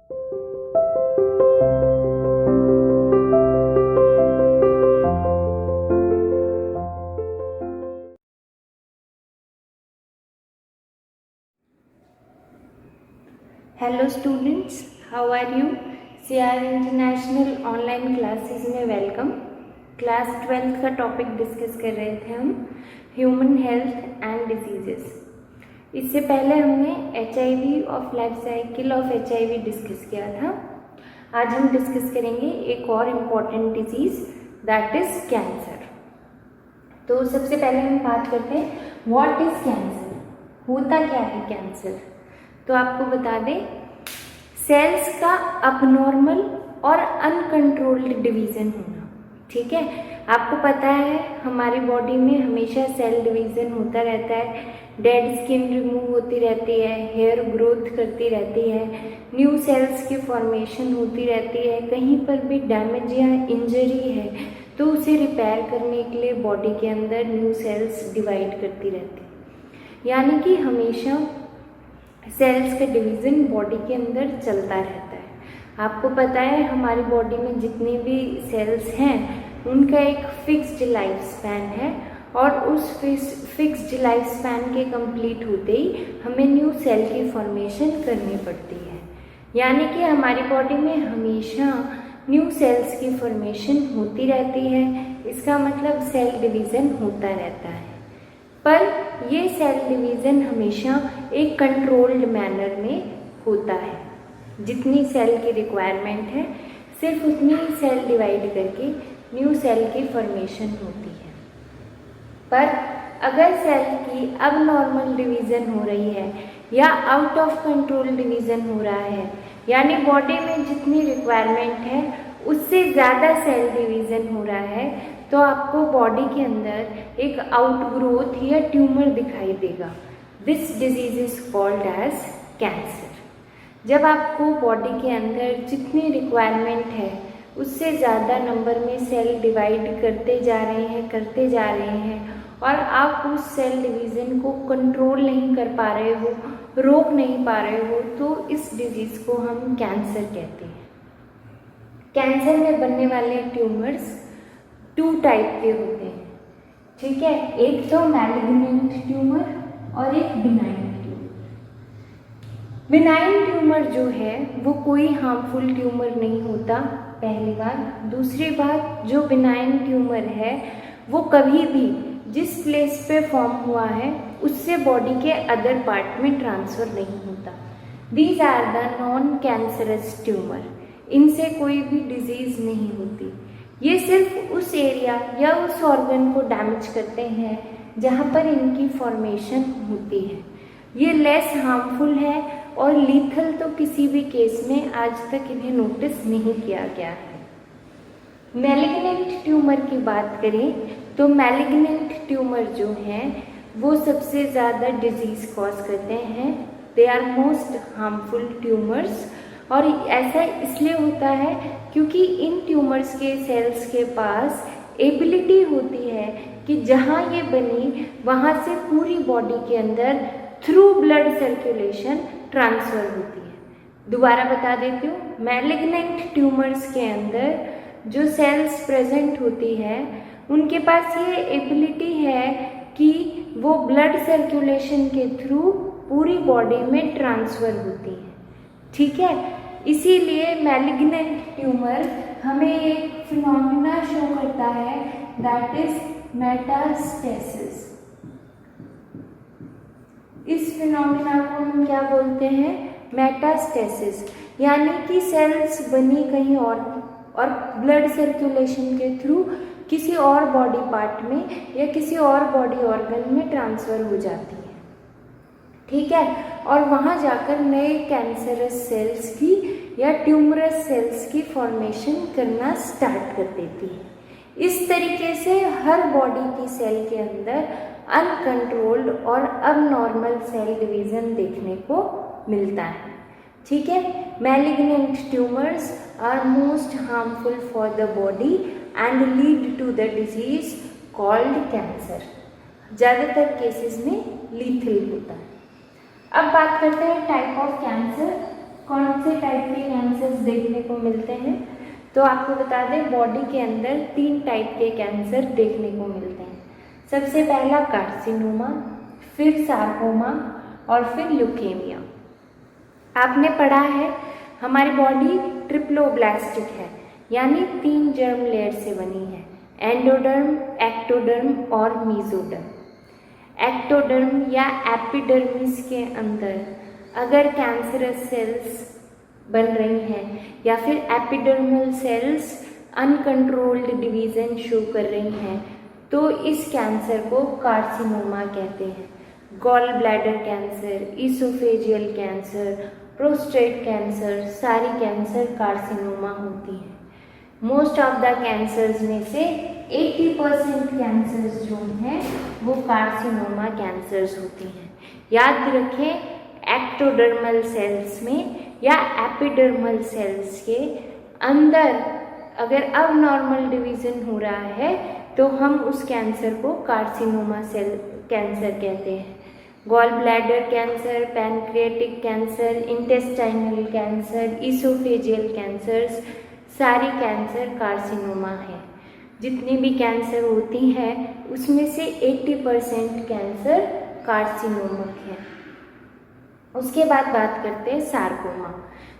Hello students, how are you? CR international online classes में welcome. Class 12th का topic discuss कर रहे थे हम, ह्यूमन हेल्थ एंड डिजीजेस। इससे पहले हमने HIV of life cycle of HIV discuss किया था। आज हम डिस्कस करेंगे एक और important disease, that is cancer. तो सबसे पहले हम बात करते हैं व्हाट इज़ कैंसर, होता क्या है कैंसर। तो आपको बता दें, सेल्स का अबनॉर्मल और अनकंट्रोल्ड डिवीज़न होना। ठीक है, आपको पता है हमारी बॉडी में हमेशा सेल डिवीज़न होता रहता है, डेड स्किन रिमूव होती रहती है, हेयर ग्रोथ करती रहती है, न्यू सेल्स की फॉर्मेशन होती रहती है। कहीं पर भी डैमेज या इंजरी है तो उसे रिपेयर करने के लिए बॉडी के अंदर न्यू सेल्स डिवाइड करती रहती है, यानी कि हमेशा सेल्स का डिवीज़न बॉडी के अंदर चलता रहता है। आपको पता है हमारी बॉडी में जितने भी सेल्स हैं उनका एक फिक्स्ड लाइफ स्पैन है, और उस फिक्स्ड लाइफ स्पैन के कंप्लीट होते ही हमें न्यू सेल की फॉर्मेशन करनी पड़ती है। यानी कि हमारी बॉडी में हमेशा न्यू सेल्स की फॉर्मेशन होती रहती है। इसका मतलब सेल डिवीज़न होता रहता है, पर ये सेल डिवीज़न हमेशा एक कंट्रोल्ड मैनर में होता है। जितनी सेल की रिक्वायरमेंट है सिर्फ उतनी सेल डिवाइड करके न्यू सेल की फॉर्मेशन होती है। पर अगर सेल की अब नॉर्मल डिवीज़न हो रही है या आउट ऑफ कंट्रोल डिवीज़न हो रहा है, यानी बॉडी में जितनी रिक्वायरमेंट है उससे ज़्यादा सेल डिवीज़न हो रहा है, तो आपको बॉडी के अंदर एक आउटग्रोथ या ट्यूमर दिखाई देगा। This disease is called as cancer. जब आपको बॉडी के अंदर जितनी रिक्वायरमेंट है उससे ज़्यादा नंबर में सेल डिवाइड करते जा रहे हैं और आप उस सेल डिवीज़न को कंट्रोल नहीं कर पा रहे हो, रोक नहीं पा रहे हो, तो इस डिजीज़ को हम कैंसर कहते हैं। कैंसर में बनने वाले ट्यूमर्स 2 टाइप के होते हैं। ठीक है, एक तो मैलिग्नेंट ट्यूमर और एक बिनाइन ट्यूमर। बिनाइन ट्यूमर जो है वो कोई हार्मफुल ट्यूमर नहीं होता, पहली बात। दूसरी बात, जो बिनाइन ट्यूमर है वो कभी भी जिस प्लेस पे फॉर्म हुआ है उससे बॉडी के अदर पार्ट में ट्रांसफ़र नहीं होता। These are the non cancerous tumour. इनसे कोई भी डिजीज़ नहीं होती। ये सिर्फ उस एरिया या उस ऑर्गन को डैमेज करते हैं जहाँ पर इनकी फॉर्मेशन होती है। ये लेस हार्मफुल है और लीथल तो किसी भी केस में आज तक इन्हें नोटिस नहीं किया गया है। मैलिग्नेंट ट्यूमर की बात करें तो मैलिग्नेंट ट्यूमर जो हैं वो सबसे ज़्यादा डिजीज़ कॉज करते हैं। They are most harmful tumours, और ऐसा इसलिए होता है क्योंकि इन ट्यूमर्स के सेल्स के पास एबिलिटी होती है कि जहाँ ये बनी वहाँ से पूरी बॉडी के अंदर थ्रू ब्लड सर्कुलेशन ट्रांसफ़र होती है। दोबारा बता देती हूँ, मैलिग्नेंट ट्यूमर्स के अंदर जो सेल्स प्रेजेंट होती है उनके पास ये एबिलिटी है कि वो ब्लड सर्कुलेशन के थ्रू पूरी बॉडी में ट्रांसफ़र होती है। ठीक है, इसीलिए मैलिग्नेंट ट्यूमर हमें एक फिनोमिना शो करता है, दैट इज मेटास्टेसिस। इस फिनोमिना को हम क्या बोलते हैं? मेटास्टेसिस। यानी कि सेल्स बनी कहीं और ब्लड सर्कुलेशन के थ्रू किसी और बॉडी पार्ट में या किसी और बॉडी ऑर्गन में ट्रांसफ़र हो जाती है। ठीक है, और वहाँ जाकर नए कैंसरस सेल्स की या ट्यूमरस सेल्स की फॉर्मेशन करना स्टार्ट कर देती है। इस तरीके से हर बॉडी की सेल के अंदर अनकंट्रोल्ड और अबनॉर्मल सेल डिवीज़न देखने को मिलता है। ठीक है, malignant tumours are most harmful for the body and lead to the disease called cancer. ज़्यादातर केसेस में लीथल होता है। अब बात करते हैं टाइप ऑफ कैंसर। कौन से टाइप के को मिलते हैं। तो आपको बता दें, बॉडी के अंदर 3 टाइप के कैंसर देखने को मिलते हैं। सबसे पहला कार्सिनोमा, फिर सार्कोमा और फिर ल्यूकेमिया। आपने पढ़ा है हमारी बॉडी ट्रिप्लोब्लास्टिक है, यानी 3 जर्म लेयर से बनी है, एंडोडर्म, एक्टोडर्म और मेसोडर्म। एक्टोडर्म या एपिडर्मिस के अंदर अगर कैंसरस सेल्स बन रही हैं या फिर epidermal cells uncontrolled division show कर रही हैं, तो इस कैंसर को कार्सिनोमा कहते हैं। Gall bladder cancer, oesophageal cancer, prostate cancer, सारी कैंसर कार्सिनोमा होती हैं। मोस्ट ऑफ द कैंसर्स में से 80% कैंसर्स जो हैं वो कार्सिनोमा कैंसर्स होती हैं। याद रखें, एक्टोडर्मल सेल्स में या एपिडर्मल सेल्स के अंदर अगर अब नॉर्मल डिवीज़न हो रहा है तो हम उस कैंसर को कार्सिनोमा सेल कैंसर कहते हैं। Gall bladder cancer, pancreatic cancer, intestinal cancer, oesophageal cancers, सारी कैंसर कार्सिनोमा है। जितनी भी कैंसर होती हैं उसमें से 80% कैंसर कार्सिनोमा है। उसके बाद बात करते हैं सार्कोमा।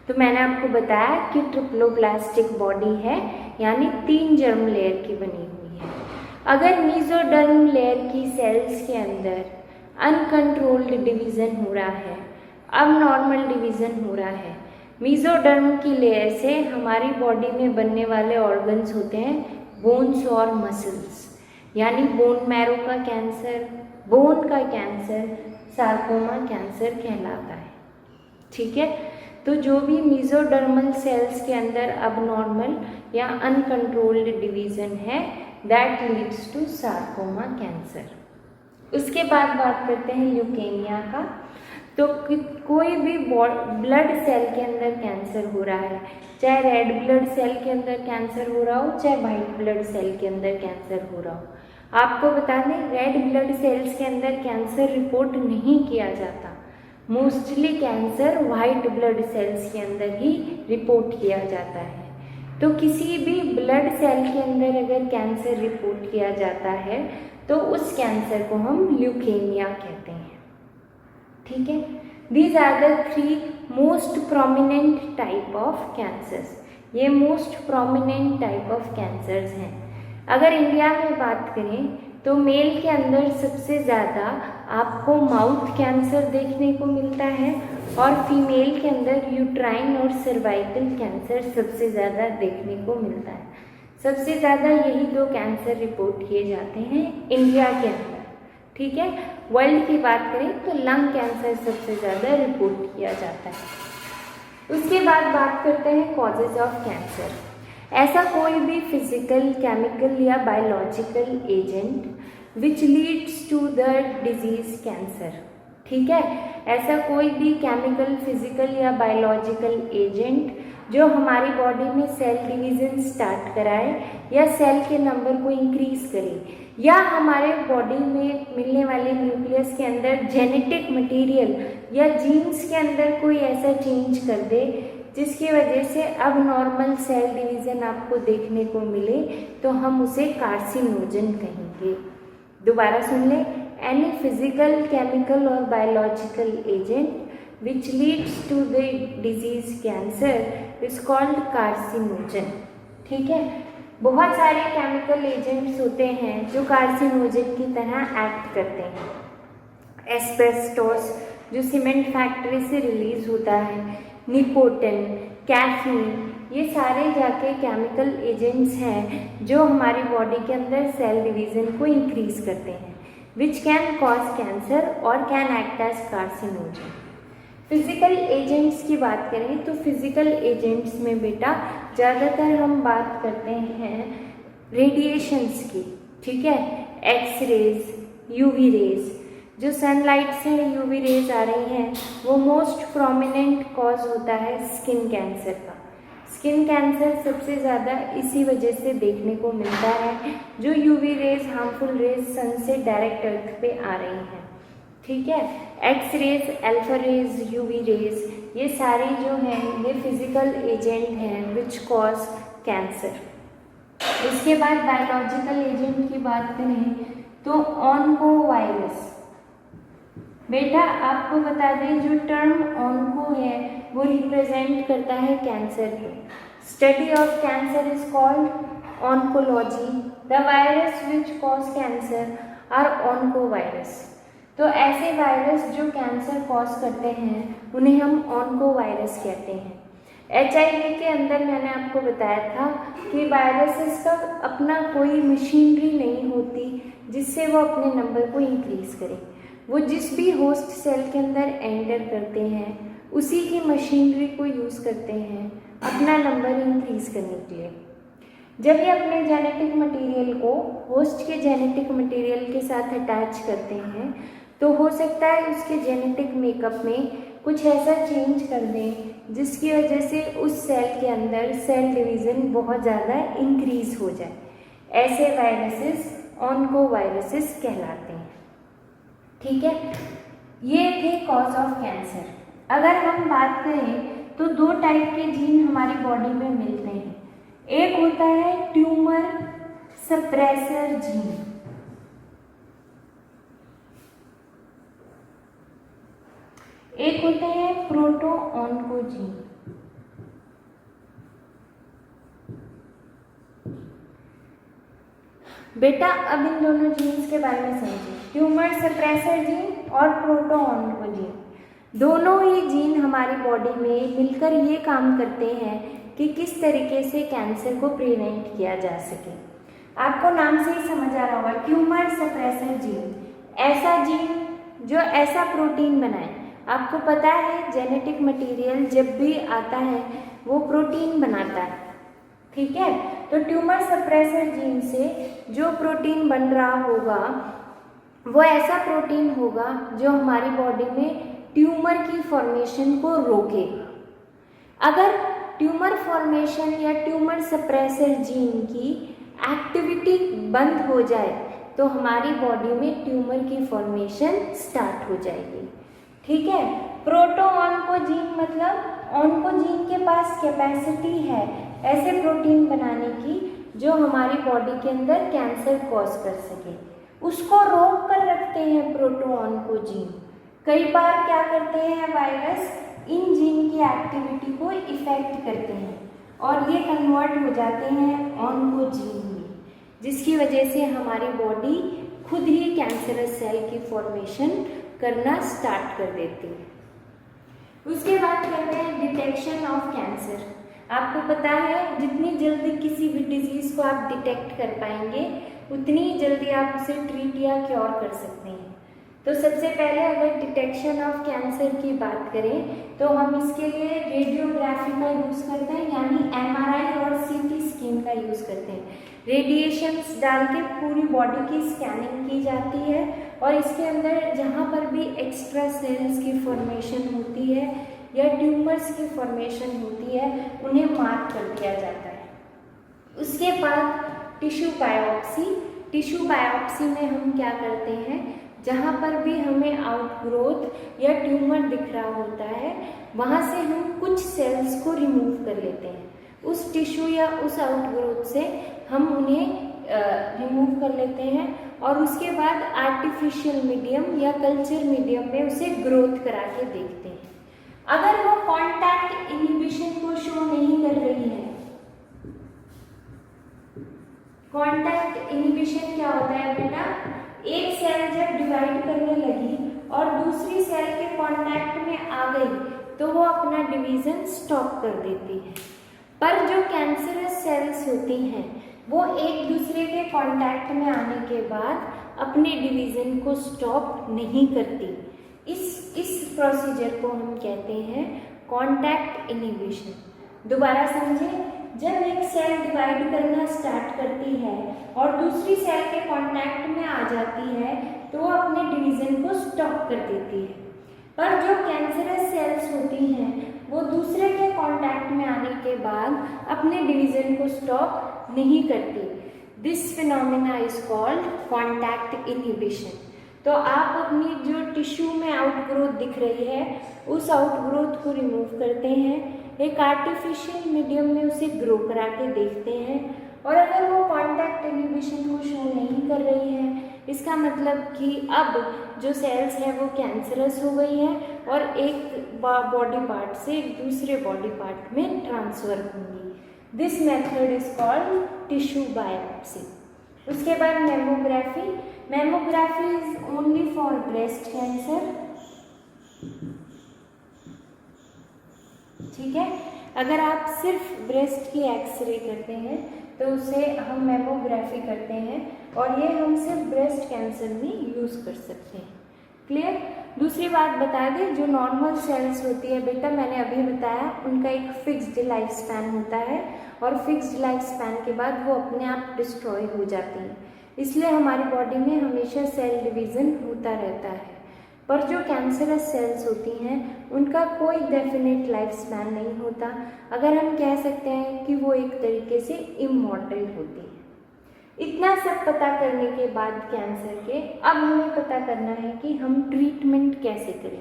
तो मैंने आपको बताया कि ट्रिप्लोब्लास्टिक बॉडी है, यानी 3 जर्म लेयर की बनी हुई है। अगर मेसोडर्म लेयर की सेल्स के अंदर अनकंट्रोल्ड डिवीज़न हो रहा है, अब नॉर्मल डिवीज़न हो रहा है, मेसोडर्म की लेयर से हमारी बॉडी में बनने वाले ऑर्गन्स होते हैं बोन्स और मसल्स, यानी बोन मैरो का कैंसर, बोन का कैंसर सार्कोमा कैंसर कहलाता है। ठीक है, तो जो भी मेसोडर्मल सेल्स के अंदर अबनॉर्मल या अनकंट्रोल्ड डिवीज़न है, that leads to sarcoma cancer. उसके बाद बात करते हैं ल्यूकेमिया का। तो कोई भी ब्लड सेल के अंदर कैंसर हो रहा है, चाहे रेड ब्लड सेल के अंदर कैंसर हो रहा हो, चाहे वाइट ब्लड सेल के अंदर कैंसर हो रहा हो। आपको बता दें, रेड ब्लड सेल्स के अंदर कैंसर रिपोर्ट नहीं किया जाता। Mostly cancer white blood cells के अंदर ही रिपोर्ट किया जाता है। तो किसी भी ब्लड सेल के अंदर अगर कैंसर रिपोर्ट किया जाता है तो उस कैंसर को हम ल्यूकेमिया कहते हैं। ठीक है, these are the 3 most prominent type of cancers. ये most prominent type of cancers हैं। अगर इंडिया में बात करें तो मेल के अंदर सबसे ज़्यादा आपको माउथ कैंसर देखने को मिलता है और फीमेल के अंदर यूट्राइन और सर्वाइकल कैंसर सबसे ज़्यादा देखने को मिलता है। सबसे ज़्यादा यही 2 कैंसर रिपोर्ट किए जाते हैं इंडिया के अंदर। ठीक है, वर्ल्ड की बात करें तो लंग कैंसर सबसे ज़्यादा रिपोर्ट किया जाता है। उसके बाद बात करते हैं कॉजेज ऑफ कैंसर। ऐसा कोई भी फिजिकल, केमिकल या biological agent which leads to the disease cancer. ठीक है, ऐसा कोई भी केमिकल, फिजिकल या बायोलॉजिकल एजेंट जो हमारी बॉडी में सेल डिवीज़न स्टार्ट कराए या सेल के नंबर को इंक्रीज करे या हमारे बॉडी में मिलने वाले न्यूक्लियस के अंदर जेनेटिक मटेरियल या जीन्स के अंदर कोई ऐसा चेंज कर दे जिसकी वजह से अब नॉर्मल सेल डिवीज़न आपको देखने को मिले, तो हम उसे कार्सिनोजन कहेंगे। दोबारा सुन लें, एनी फिजिकल, केमिकल और biological agent which leads to the disease cancer is called carcinogen। ठीक है, बहुत सारे केमिकल एजेंट्स होते हैं जो कार्सिनोजन की तरह एक्ट करते हैं। एस्बेस्टोस जो सीमेंट फैक्ट्री से रिलीज होता है, निकोटिन, कैफीन, ये सारे जाके केमिकल एजेंट्स हैं जो हमारी बॉडी के अंदर सेल डिवीज़न को इंक्रीज करते हैं, विच कैन कॉज कैंसर और can act as carcinogen. Physical agents की बात करें तो फिजिकल एजेंट्स में बेटा ज़्यादातर हम बात करते हैं रेडिएशंस की। ठीक है, एक्स रेज, यूवी रेज, जो सनलाइट से यूवी रेज आ रही हैं वो मोस्ट प्रोमिनेंट कॉज होता है स्किन कैंसर का। स्किन कैंसर सबसे ज़्यादा इसी वजह से देखने को मिलता है जो UV rays, harmful rays sun से डायरेक्ट अर्थ पे आ रही हैं। ठीक है, X rays, alpha rays, UV rays, ये सारे जो हैं ये फिजिकल एजेंट हैं विच कॉज कैंसर। इसके बाद बायोलॉजिकल एजेंट की बात करें तो ऑन्को वायरस। बेटा आपको बता दें जो टर्म ऑन्को है वो रिप्रेजेंट करता है कैंसर को। Study of cancer is called oncology. The virus which cause cancer are onco virus. तो ऐसे वायरस जो कैंसर कॉज करते हैं उन्हें हम ऑन्को वायरस कहते हैं। HIV के अंदर मैंने आपको बताया था कि वायरसेस का अपना कोई मशीनरी नहीं होती जिससे वो अपने नंबर को इंक्रीज करें। वो जिस भी होस्ट सेल के अंदर एंटर करते हैं उसी की मशीनरी को यूज़ करते हैं अपना नंबर इंक्रीज करने के लिए। जब ये अपने जेनेटिक मटेरियल को होस्ट के जेनेटिक मटेरियल के साथ अटैच करते हैं तो हो सकता है उसके जेनेटिक मेकअप में कुछ ऐसा चेंज कर दें जिसकी वजह से उस सेल के अंदर सेल डिवीज़न बहुत ज़्यादा इंक्रीज हो जाए। ऐसे वायरसेस ऑन्को वायरसेस कहलाते हैं। ठीक है, ये थे कॉज ऑफ कैंसर। अगर हम बात करें तो दो टाइप के जीन हमारी बॉडी में मिलते हैं। एक होता है ट्यूमर सप्रेसर जीन, एक होते हैं प्रोटो ऑन्को जीन। बेटा अब इन दोनों जीन्स के बारे में समझिए। ट्यूमर सप्रेसर जीन और प्रोटो ऑन्को जीन, दोनों ही जीन हमारी बॉडी में मिलकर ये काम करते हैं कि किस तरीके से कैंसर को प्रिवेंट किया जा सके। आपको नाम से ही समझ आ रहा होगा, ट्यूमर सप्रेसर जीन, ऐसा जीन जो ऐसा प्रोटीन बनाए। आपको पता है जेनेटिक मटेरियल जब भी आता है वो प्रोटीन बनाता है। ठीक है, तो ट्यूमर सप्रेसर जीन से जो प्रोटीन बन रहा होगा वो ऐसा प्रोटीन होगा जो हमारी बॉडी में ट्यूमर की फॉर्मेशन को रोके। अगर ट्यूमर फॉर्मेशन या ट्यूमर सप्रेसर जीन की एक्टिविटी बंद हो जाए तो हमारी बॉडी में ट्यूमर की फॉर्मेशन स्टार्ट हो जाएगी। ठीक है, प्रोटो ऑन्को जीन मतलब ऑन्को जीन के पास कैपेसिटी है ऐसे प्रोटीन बनाने की जो हमारी बॉडी के अंदर कैंसर कॉज कर सके, उसको रोक कर रखते हैं प्रोटो ऑन्को जीन। कई बार क्या करते हैं वायरस, इन जीन की एक्टिविटी को इफेक्ट करते हैं और ये कन्वर्ट हो जाते हैं ऑन्को जीन में, जिसकी वजह से हमारी बॉडी खुद ही कैंसरस सेल की फॉर्मेशन करना स्टार्ट कर देती है। उसके बाद कहते हैं डिटेक्शन ऑफ कैंसर। आपको पता है जितनी जल्दी किसी भी डिजीज़ को आप डिटेक्ट कर पाएंगे उतनी जल्दी आप उसे ट्रीट या क्योर कर सकते हैं। तो सबसे पहले अगर डिटेक्शन ऑफ कैंसर की बात करें तो हम इसके लिए रेडियोग्राफी का यूज़ करते हैं, यानी MRI और CT स्कैन का यूज़ करते हैं। रेडिएशंस डाल के पूरी बॉडी की स्कैनिंग की जाती है और इसके अंदर जहाँ पर भी एक्स्ट्रा सेल्स की फॉर्मेशन होती है या ट्यूमर्स की फॉर्मेशन होती है उन्हें मार्क कर दिया जाता है। उसके बाद टिश्यू बायोप्सी। टिश्यू बायोप्सी में हम क्या करते हैं, जहाँ पर भी हमें आउटग्रोथ या ट्यूमर दिख रहा होता है वहाँ से हम कुछ सेल्स को रिमूव कर लेते हैं। उस टिश्यू या उस आउटग्रोथ से हम उन्हें रिमूव कर लेते हैं और उसके बाद आर्टिफिशियल मीडियम या कल्चर मीडियम में उसे ग्रोथ करा के देखते हैं। अगर वो कॉन्टैक्ट इनहिबिशन को शो नहीं कर रही है, कॉन्टैक्ट इनहिबिशन क्या होता है बेटा, एक सेल जब डिवाइड करने लगी और दूसरी सेल के कांटेक्ट में आ गई तो वो अपना डिवीज़न स्टॉप कर देती है। पर जो कैंसरस सेल्स होती हैं वो एक दूसरे के कांटेक्ट में आने के बाद अपने डिवीज़न को स्टॉप नहीं करती। इस प्रोसीजर को हम कहते हैं कांटेक्ट इनहिबिशन। दोबारा समझें, जब एक सेल डिवाइड करना स्टार्ट करती है और दूसरी सेल के कांटेक्ट में आ जाती है तो वो अपने डिवीज़न को स्टॉप कर देती है। पर जो कैंसरस सेल्स होती हैं वो दूसरे के कांटेक्ट में आने के बाद अपने डिवीज़न को स्टॉप नहीं करती। This phenomena is called contact inhibition. तो आप अपनी जो टिश्यू में आउटग्रोथ दिख रही है उस आउटग्रोथ को रिमूव करते हैं, एक आर्टिफिशियल मीडियम में उसे ग्रो करा के देखते हैं, और अगर वो कॉन्टैक्ट इनहिबिशन को शो नहीं कर रही है, इसका मतलब कि अब जो सेल्स हैं वो कैंसरस हो गई है और एक बॉडी पार्ट से दूसरे बॉडी पार्ट में ट्रांसफर होंगी। This method is called tissue biopsy. उसके बाद mammography. Mammography is only for breast cancer. ठीक है, अगर आप सिर्फ ब्रेस्ट की एक्सरे करते हैं तो उसे हम मैमोग्राफी करते हैं, और ये हम सिर्फ ब्रेस्ट कैंसर में यूज़ कर सकते हैं। क्लियर। दूसरी बात बता दें, जो नॉर्मल सेल्स होती है बेटा, मैंने अभी बताया उनका एक फिक्स्ड लाइफ स्पैन होता है, और फिक्स्ड लाइफ स्पैन के बाद वो अपने आप डिस्ट्रॉय हो जाती हैं। इसलिए हमारी बॉडी में हमेशा सेल डिवीज़न होता रहता है। पर जो कैंसरस सेल्स होती हैं उनका कोई डेफिनेट लाइफ स्पैन नहीं होता। अगर हम कह सकते हैं कि वो एक तरीके से इमॉर्टल होती है। इतना सब पता करने के बाद कैंसर के, अब हमें पता करना है कि हम ट्रीटमेंट कैसे करें।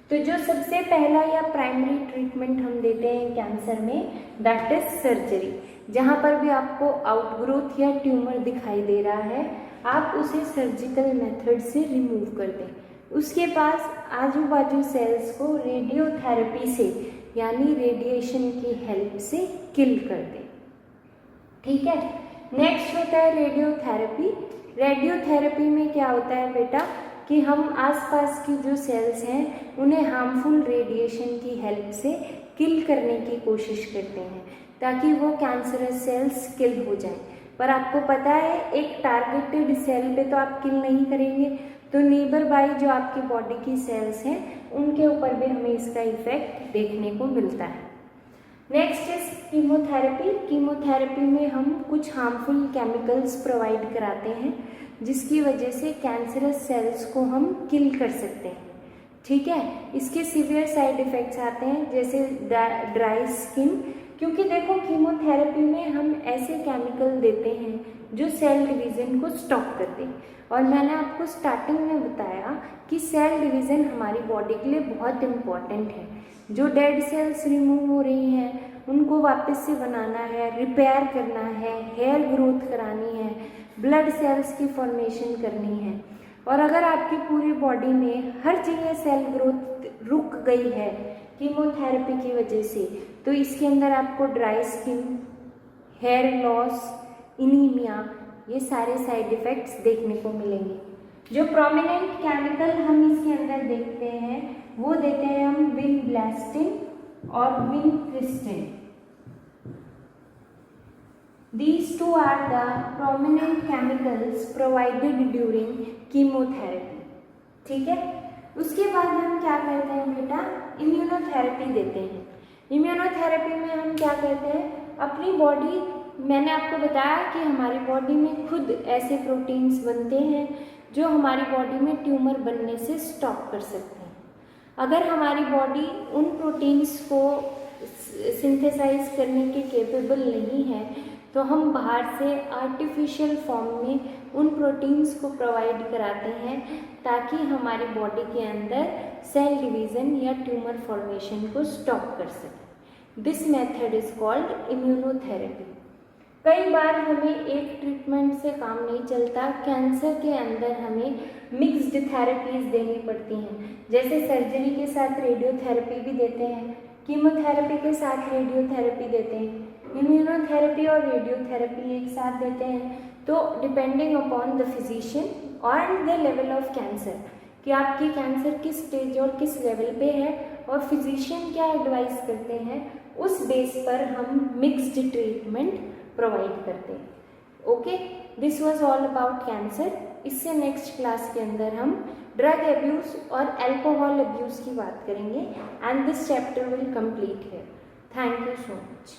तो जो सबसे पहला या प्राइमरी ट्रीटमेंट हम देते हैं कैंसर में, दैट इज सर्जरी। जहाँ पर भी आपको आउटग्रोथ या ट्यूमर दिखाई दे रहा है, आप उसे सर्जिकल मेथड से रिमूव कर दें। उसके पास आजू बाजू सेल्स को रेडियोथेरेपी से, यानी रेडिएशन की हेल्प से किल कर दें। ठीक है। नेक्स्ट होता है रेडियोथेरेपी। रेडियोथेरेपी में क्या होता है बेटा कि हम आसपास की जो सेल्स हैं उन्हें हार्मफुल रेडिएशन की हेल्प से किल करने की कोशिश करते हैं ताकि वो कैंसरस सेल्स किल हो जाएं। पर आपको पता है एक टारगेटेड सेल पे तो आप किल नहीं करेंगे, तो नीबर बाई जो आपकी बॉडी की सेल्स हैं उनके ऊपर भी हमें इसका इफेक्ट देखने को मिलता है। Next is chemotherapy. कीमोथेरेपी में हम कुछ हार्मफुल केमिकल्स प्रोवाइड कराते हैं जिसकी वजह से कैंसरस सेल्स को हम किल कर सकते हैं। ठीक है। इसके सीवियर साइड इफ़ेक्ट्स आते हैं जैसे ड्राई स्किन, क्योंकि देखो कीमोथेरेपी में हम ऐसे केमिकल देते हैं जो सेल डिवीज़न को स्टॉप कर दें। और मैंने आपको स्टार्टिंग में बताया कि सेल डिवीज़न हमारी बॉडी के लिए बहुत इम्पॉर्टेंट है। जो डेड सेल्स रिमूव हो रही हैं उनको वापस से बनाना है, रिपेयर करना है, हेयर ग्रोथ करानी है, ब्लड सेल्स की फॉर्मेशन करनी है। और अगर आपकी पूरी बॉडी में हर जगह सेल ग्रोथ रुक गई है कीमोथेरेपी की वजह से, तो इसके अंदर आपको dry skin, hair loss, anaemia, ये सारे साइड इफ़ेक्ट्स देखने को मिलेंगे। जो प्रोमिनेंट केमिकल हम इसके अंदर देखते हैं वो देते हैं हम विनब्लास्टिन और vincristine. These two are the prominent chemicals provided during chemotherapy. ठीक है। उसके बाद हम क्या करते हैं बेटा, इम्यूनोथेरेपी देते हैं। इम्यूनोथेरेपी में हम क्या करते हैं, अपनी बॉडी, मैंने आपको बताया कि हमारी बॉडी में खुद ऐसे प्रोटीन्स बनते हैं जो हमारी बॉडी में ट्यूमर बनने से स्टॉप कर सकते हैं। अगर हमारी बॉडी उन प्रोटीन्स को सिंथेसाइज करने के केपेबल नहीं है तो हम बाहर से आर्टिफिशियल फॉर्म में उन प्रोटीन्स को प्रोवाइड कराते हैं ताकि हमारी बॉडी के अंदर सेल डिवीज़न या ट्यूमर फॉर्मेशन को स्टॉप कर सके। This method is called immunotherapy. कई बार हमें एक ट्रीटमेंट से काम नहीं चलता, कैंसर के अंदर हमें मिक्स्ड थेरेपीज देनी पड़ती हैं। जैसे सर्जरी के साथ रेडियोथेरेपी भी देते हैं, कीमोथेरेपी के साथ रेडियोथेरेपी देते हैं, इम्यूनोथेरेपी और रेडियोथेरेपी एक साथ देते हैं। तो डिपेंडिंग अपॉन द फिजिशियन और द लेवल ऑफ कैंसर कि आपकी कैंसर किस स्टेज और किस लेवल पे है और फिजिशियन क्या एडवाइस करते हैं, उस बेस पर हम मिक्स्ड ट्रीटमेंट प्रोवाइड करते हैं। Okay, this was all about cancer. इससे नेक्स्ट क्लास के अंदर हम ड्रग अब्यूज़ और अल्कोहल अब्यूज़ की बात करेंगे and this chapter will complete here. Thank you so much.